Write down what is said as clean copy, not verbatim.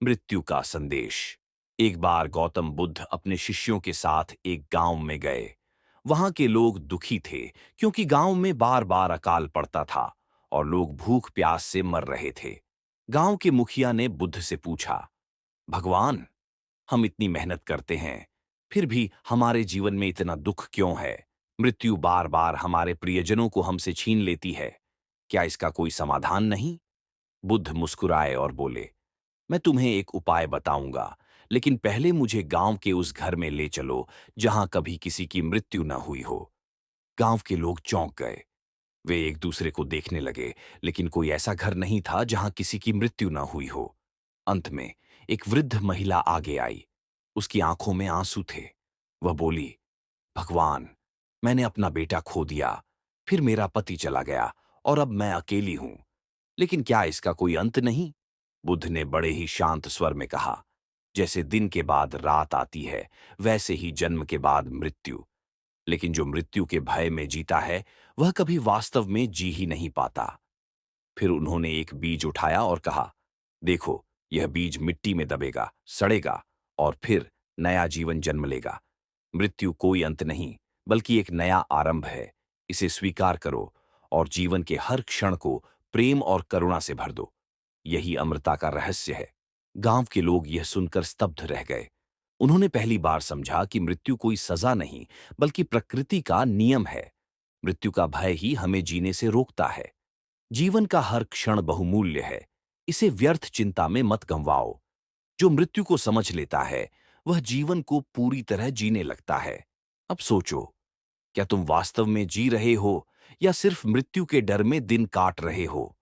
मृत्यु का संदेश। एक बार गौतम बुद्ध अपने शिष्यों के साथ एक गांव में गए। वहां के लोग दुखी थे क्योंकि गांव में बार बार अकाल पड़ता था और लोग भूख प्यास से मर रहे थे। गांव के मुखिया ने बुद्ध से पूछा, भगवान, हम इतनी मेहनत करते हैं, फिर भी हमारे जीवन में इतना दुख क्यों है? मृत्यु बार बार हमारे प्रियजनों को हमसे छीन लेती है। क्या इसका कोई समाधान नहीं? बुद्ध मुस्कुराए और बोले, मैं तुम्हें एक उपाय बताऊंगा, लेकिन पहले मुझे गांव के उस घर में ले चलो जहां कभी किसी की मृत्यु न हुई हो। गांव के लोग चौंक गए। वे एक दूसरे को देखने लगे, लेकिन कोई ऐसा घर नहीं था जहां किसी की मृत्यु न हुई हो। अंत में एक वृद्ध महिला आगे आई। उसकी आंखों में आंसू थे। वह बोली, भगवान, मैंने अपना बेटा खो दिया, फिर मेरा पति चला गया और अब मैं अकेली हूं। लेकिन क्या इसका कोई अंत नहीं? बुद्ध ने बड़े ही शांत स्वर में कहा, जैसे दिन के बाद रात आती है, वैसे ही जन्म के बाद मृत्यु। लेकिन जो मृत्यु के भय में जीता है, वह कभी वास्तव में जी ही नहीं पाता। फिर उन्होंने एक बीज उठाया और कहा, देखो, यह बीज मिट्टी में दबेगा, सड़ेगा और फिर नया जीवन जन्म लेगा। मृत्यु कोई अंत नहीं, बल्कि एक नया आरंभ है। इसे स्वीकार करो और जीवन के हर क्षण को प्रेम और करुणा से भर दो। यही अमरता का रहस्य है। गांव के लोग यह सुनकर स्तब्ध रह गए। उन्होंने पहली बार समझा कि मृत्यु कोई सजा नहीं, बल्कि प्रकृति का नियम है। मृत्यु का भय ही हमें जीने से रोकता है। जीवन का हर क्षण बहुमूल्य है। इसे व्यर्थ चिंता में मत गंवाओ। जो मृत्यु को समझ लेता है, वह जीवन को पूरी तरह जीने लगता है। अब सोचो, क्या तुम वास्तव में जी रहे हो या सिर्फ मृत्यु के डर में दिन काट रहे हो?